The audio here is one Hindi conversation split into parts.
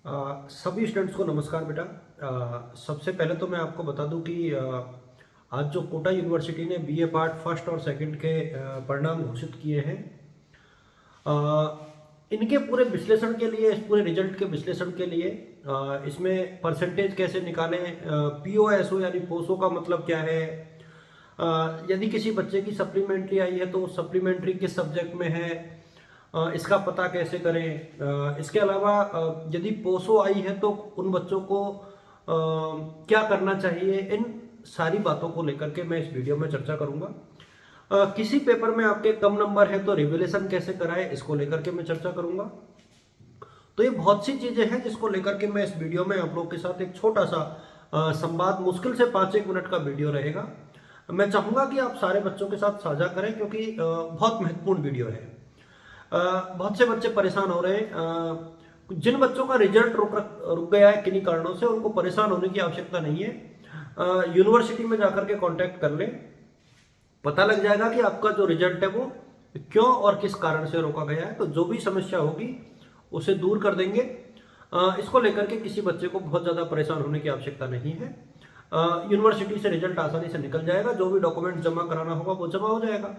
सभी स्टूडेंट्स को नमस्कार बेटा। सबसे पहले तो मैं आपको बता दूं कि आज जो कोटा यूनिवर्सिटी ने बीए पार्ट फर्स्ट और सेकंड के परिणाम घोषित किए हैं। इनके पूरे विश्लेषण के लिए, इस पूरे रिजल्ट के विश्लेषण के लिए इसमें परसेंटेज कैसे निकालें, पीओएसओ यानी पोसो का मतलब क्या है, यदि किसी बच्चे की सप्लीमेंट्री आई है तो सप्लीमेंट्री किस सब्जेक्ट में है, इसका पता कैसे करें। इसके अलावा यदि पोसो आई है तो उन बच्चों को क्या करना चाहिए, इन सारी बातों को लेकर के मैं इस वीडियो में चर्चा करूंगा। किसी पेपर में आपके कम नंबर है तो रिवैल्यूएशन कैसे कराएं, इसको लेकर के मैं चर्चा करूंगा। तो ये बहुत सी चीजें हैं जिसको लेकर के मैं इस वीडियो में आप लोग के साथ एक छोटा सा संवाद, मुश्किल से 5-1 मिनट का वीडियो रहेगा। मैं चाहूंगा कि आप सारे बच्चों के साथ साझा करें क्योंकि बहुत महत्वपूर्ण वीडियो है। बहुत से बच्चे परेशान हो रहे हैं। जिन बच्चों का रिजल्ट रुक गया है किन्हीं कारणों से, उनको परेशान होने की आवश्यकता नहीं है। यूनिवर्सिटी में जाकर के कांटेक्ट कर लें, पता लग जाएगा कि आपका जो रिजल्ट है वो क्यों और किस कारण से रोका गया है। तो जो भी समस्या होगी उसे दूर कर देंगे। इसको लेकर के किसी बच्चे को बहुत ज़्यादा परेशान होने की आवश्यकता नहीं है। यूनिवर्सिटी से रिजल्ट आसानी से निकल जाएगा, जो भी डॉक्यूमेंट जमा कराना होगा वो जमा हो जाएगा।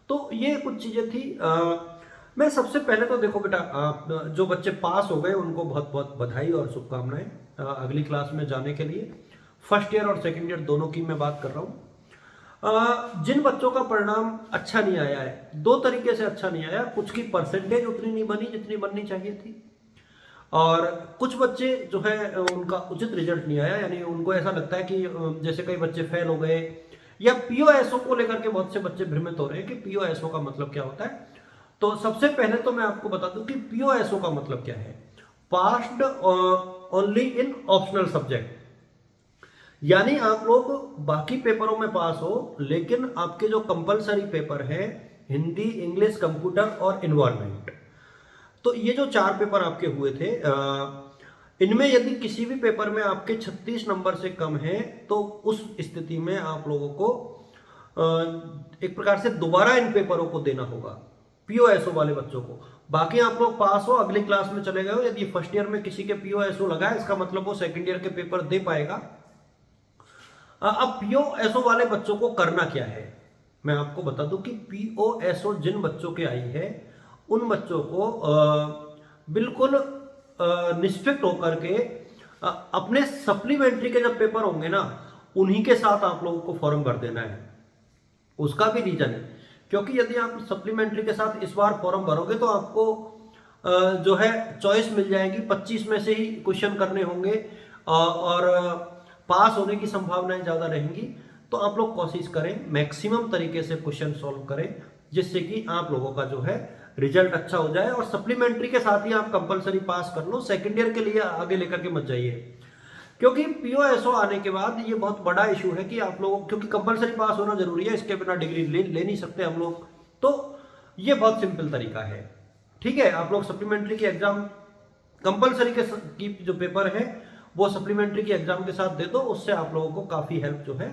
तो ये कुछ चीज़ें थी। मैं सबसे पहले तो देखो बेटा, जो बच्चे पास हो गए उनको बहुत बहुत बधाई और शुभकामनाएं अगली क्लास में जाने के लिए। फर्स्ट ईयर और सेकंड ईयर दोनों की मैं बात कर रहा हूँ। जिन बच्चों का परिणाम अच्छा नहीं आया है, दो तरीके से अच्छा नहीं आया। कुछ की परसेंटेज उतनी नहीं बनी जितनी बननी चाहिए थी, और कुछ बच्चे जो है उनका उचित रिजल्ट नहीं आया, यानी उनको ऐसा लगता है कि जैसे कई बच्चे फेल हो गए, या पीओएसओ को लेकर के बहुत से बच्चे भ्रमित हो रहे हैं कि पीओएसओ का मतलब क्या होता है। तो सबसे पहले तो मैं आपको बता दूं कि पीओएसओ का मतलब क्या है। Passed only in optional subject, यानी आप लोग बाकी पेपरों में पास हो, लेकिन आपके जो कंपलसरी पेपर है, हिंदी, इंग्लिश, कंप्यूटर और एनवायरनमेंट, तो ये जो 4 पेपर आपके हुए थे, इनमें यदि किसी भी पेपर में आपके 36 नंबर से कम है तो उस स्थिति में आप लोगों को एक प्रकार से दोबारा इन पेपरों को देना होगा, पीओएसओ वाले बच्चों को। बाकी आप लोग पास हो, अगली क्लास में चले गए हो, यदि फर्स्ट ईयर में किसी के पीओएसओ लगा है, इसका मतलब वो सेकंड ईयर के पेपर दे पाएगा। अब पीओएसओ वाले बच्चों को करना क्या है, मैं आपको बता दूं कि पीओएसओ जिन बच्चों के आई है उन बच्चों को बिल्कुल निष्पक्ष होकर के अपने सप्लीमेंट्री के जब पेपर होंगे ना, उन्हीं के साथ आप लोगों को फॉर्म भर देना है। उसका भी रीजन है क्योंकि यदि आप सप्लीमेंट्री के साथ इस बार फॉर्म भरोगे तो आपको जो है चॉइस मिल जाएगी, 25 में से ही क्वेश्चन करने होंगे, और पास होने की संभावनाएं ज़्यादा रहेंगी। तो आप लोग कोशिश करें मैक्सिमम तरीके से क्वेश्चन सॉल्व करें, जिससे कि आप लोगों का जो है रिजल्ट अच्छा हो जाए, और सप्लीमेंट्री के साथ ही आप कंपलसरी पास कर लो। सेकंड ईयर के लिए आगे लेकर के मत जाइए, क्योंकि पीओएसओ आने के बाद ये बहुत बड़ा इशू है कि आप लोग, क्योंकि कंपलसरी पास होना जरूरी है, इसके बिना डिग्री ले नहीं सकते हम लोग। तो ये बहुत सिंपल तरीका है, ठीक है। आप लोग सप्लीमेंट्री की एग्जाम, कंपलसरी के की जो पेपर है वो सप्लीमेंट्री की एग्जाम के साथ दे दो, उससे आप लोगों को काफी हेल्प जो है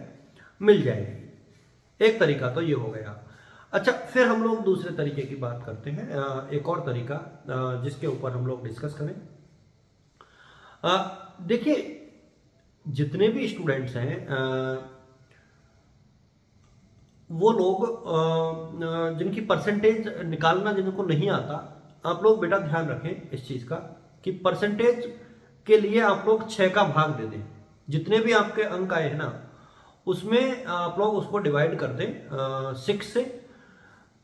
मिल जाएगी। एक तरीका तो ये हो गया। अच्छा, फिर हम लोग दूसरे तरीके की बात करते हैं। एक और तरीका जिसके ऊपर हम लोग डिस्कस करें। देखिए, जितने भी स्टूडेंट्स हैं वो लोग जिनकी परसेंटेज निकालना जिनको नहीं आता, आप लोग बेटा ध्यान रखें इस चीज़ का कि परसेंटेज के लिए आप लोग 6 का भाग दे दें। जितने भी आपके अंक आए हैं ना, उसमें आप लोग उसको डिवाइड कर दें 6 से,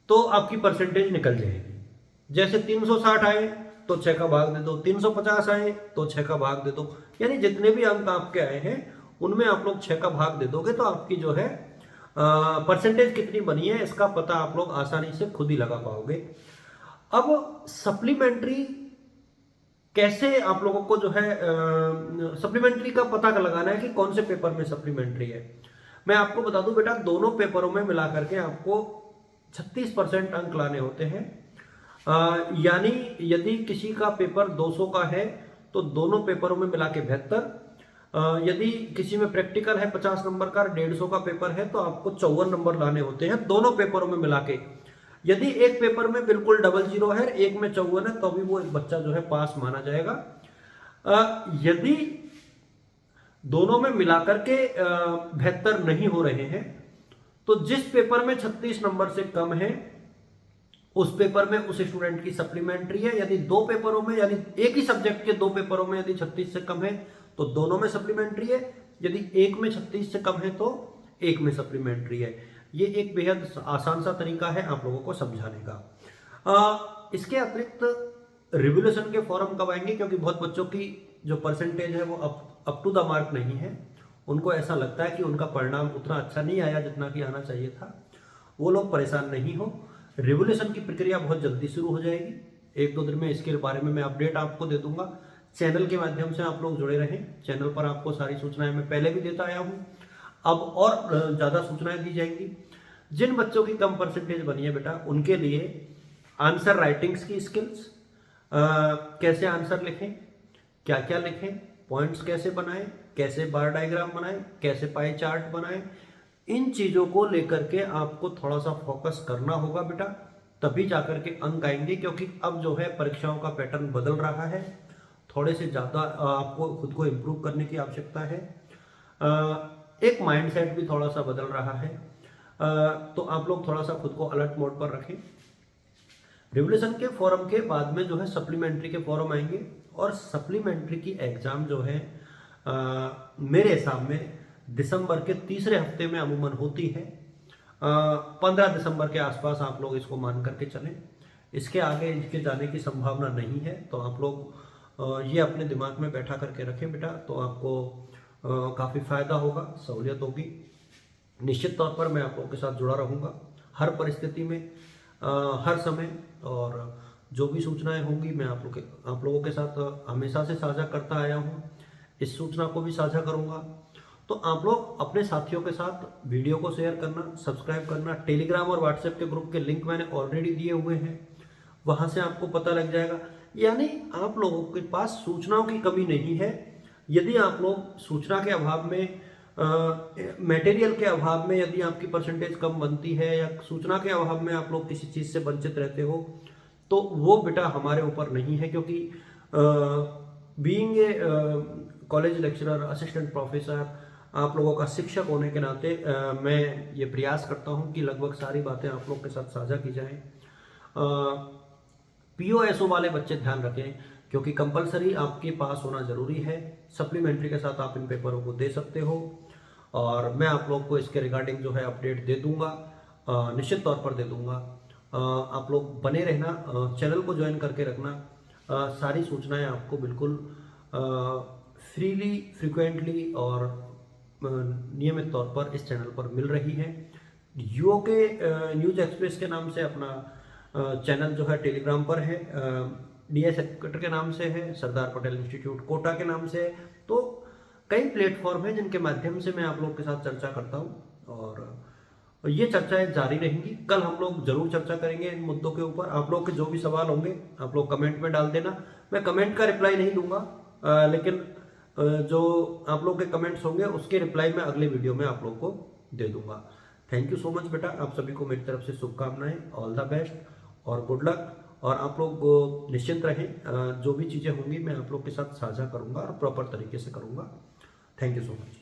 तो आपकी परसेंटेज निकल जाएगी। जैसे 360 आए तो 6 का भाग दे दो, 350 आए तो 6 का भाग दे दो, यानी जितने भी अंक आपके आए हैं उनमें आप लोग 6 का भाग दे दोगे तो आपकी जो है परसेंटेज कितनी बनी है इसका पता आप लोग आसानी से खुद ही लगा पाओगे। अब सप्लीमेंट्री कैसे आप लोगों को जो है सप्लीमेंट्री का पता लगाना है कि कौन से पेपर में सप्लीमेंट्री है। मैं आपको बता दूं बेटा, दोनों पेपरों में मिला करके आपको 36% अंक लाने होते हैं। यानी यदि किसी का पेपर 200 का है तो दोनों पेपरों में मिला के 72। यदि किसी में प्रैक्टिकल है 50 नंबर का, 150 का पेपर है, तो आपको 54 नंबर लाने होते हैं दोनों पेपरों में मिला के। यदि एक पेपर में बिल्कुल डबल जीरो है, एक में 54 है, तो भी वो एक बच्चा जो है पास माना जाएगा। यदि दोनों में मिलाकर के बेहतर नहीं हो रहे हैं तो जिस पेपर में 36 नंबर से कम है उस पेपर में उस स्टूडेंट की सप्लीमेंट्री है। यदि दो पेपरों में, यानी एक ही सब्जेक्ट के दो पेपरों में यदि 36 से कम है तो दोनों में सप्लीमेंट्री है। यदि एक में 36 से कम है तो एक में सप्लीमेंट्री है। ये एक बेहद आसान सा तरीका है आप लोगों को समझाने का। इसके अतिरिक्त रिवोल्यूशन के फॉर्म कब आएंगे, क्योंकि बहुत बच्चों की जो परसेंटेज है वो अप टू द मार्क नहीं है। उनको ऐसा लगता है कि उनका परिणाम उतना अच्छा नहीं आया जितना कि आना चाहिए था। वो लोग परेशान नहीं हो, रिवोल्यूशन की प्रक्रिया बहुत जल्दी शुरू हो जाएगी। 1-2 दिन में इसके बारे में मैं अपडेट आपको दे दूंगा। चैनल के माध्यम से आप लोग जुड़े रहें। चैनल पर आपको सारी सूचनाएं मैं पहले भी देता आया हूं, अब और ज़्यादा सूचनाएं दी जाएंगी। जिन बच्चों की कम परसेंटेज बनी है बेटा, उनके लिए आंसर राइटिंग्स की स्किल्स, कैसे आंसर लिखें, क्या क्या लिखें, पॉइंट्स कैसे बनाएं, कैसे बार डायग्राम बनाएं, कैसे पाई चार्ट बनाएं, इन चीज़ों को लेकर के आपको थोड़ा सा फोकस करना होगा बेटा, तभी जाकर के अंक आएंगे। क्योंकि अब जो है परीक्षाओं का पैटर्न बदल रहा है, थोड़े से ज़्यादा आपको खुद को इम्प्रूव करने की आवश्यकता है। एक माइंडसेट भी थोड़ा सा बदल रहा है, तो आप लोग थोड़ा सा खुद को अलर्ट मोड पर रखें। रिवोल्यूशन के फॉरम के बाद में जो है सप्लीमेंट्री के फॉरम आएंगे, और सप्लीमेंट्री की एग्ज़ाम जो है मेरे हिसाब में दिसंबर के तीसरे हफ्ते में अमूमन होती है। 15 दिसंबर के आसपास आप लोग इसको मान करके चलें। इसके आगे इसके जाने की संभावना नहीं है, तो आप लोग ये अपने दिमाग में बैठा करके रखें बेटा, तो आपको काफ़ी फ़ायदा होगा, सहूलियत होगी। निश्चित तौर पर मैं आप लोगों के साथ जुड़ा रहूँगा हर परिस्थिति में, हर समय, और जो भी सूचनाएं होंगी मैं आप लोगों के साथ हमेशा से साझा करता आया हूँ। इस सूचना को भी साझा करूँगा। तो आप लोग अपने साथियों के साथ वीडियो को शेयर करना, सब्सक्राइब करना। टेलीग्राम और व्हाट्सएप के ग्रुप के लिंक मैंने ऑलरेडी दिए हुए हैं, वहाँ से आपको पता लग जाएगा। यानी आप लोगों के पास सूचनाओं की कमी नहीं है। यदि आप लोग सूचना के अभाव में, मटेरियल के अभाव में यदि आपकी परसेंटेज कम बनती है, या सूचना के अभाव में आप लोग किसी चीज़ से वंचित रहते हो, तो वो बेटा हमारे ऊपर नहीं है। क्योंकि being a college lecturer, assistant professor, आप लोगों का शिक्षक होने के नाते मैं ये प्रयास करता हूँ कि लगभग सारी बातें आप लोग के साथ साझा की जाएं। POSO वाले बच्चे ध्यान रखें, क्योंकि कंपलसरी आपके पास होना ज़रूरी है। सप्लीमेंट्री के साथ आप इन पेपरों को दे सकते हो, और मैं आप लोग को इसके रिगार्डिंग जो है अपडेट दे दूंगा, निश्चित तौर पर दे दूंगा। आप लोग बने रहना, चैनल को ज्वाइन करके रखना। सारी सूचनाएं आपको बिल्कुल फ्रीली, फ्रिक्वेंटली और नियमित तौर पर इस चैनल पर मिल रही है। युओ के न्यूज एक्सप्रेस के नाम से अपना चैनल जो है टेलीग्राम पर है, DS हेडक्वार्टर के नाम से है, सरदार पटेल इंस्टीट्यूट कोटा के नाम से है। तो कई प्लेटफॉर्म हैं जिनके माध्यम से मैं आप लोग के साथ चर्चा करता हूँ, और ये चर्चाएं जारी रहेंगी। कल हम लोग जरूर चर्चा करेंगे इन मुद्दों के ऊपर। आप लोग के जो भी सवाल होंगे आप लोग कमेंट में डाल देना। मैं कमेंट का रिप्लाई नहीं दूंगा, लेकिन जो आप लोग के कमेंट्स होंगे उसके रिप्लाई मैं अगले वीडियो में आप लोग को दे दूंगा। थैंक यू सो मच बेटा, आप सभी को मेरी तरफ से शुभकामनाएं, ऑल द बेस्ट और गुड लक। और आप लोग निश्चिंत रहें, जो भी चीज़ें होंगी मैं आप लोग के साथ साझा करूंगा और प्रॉपर तरीके से करूंगा। Thank you so much.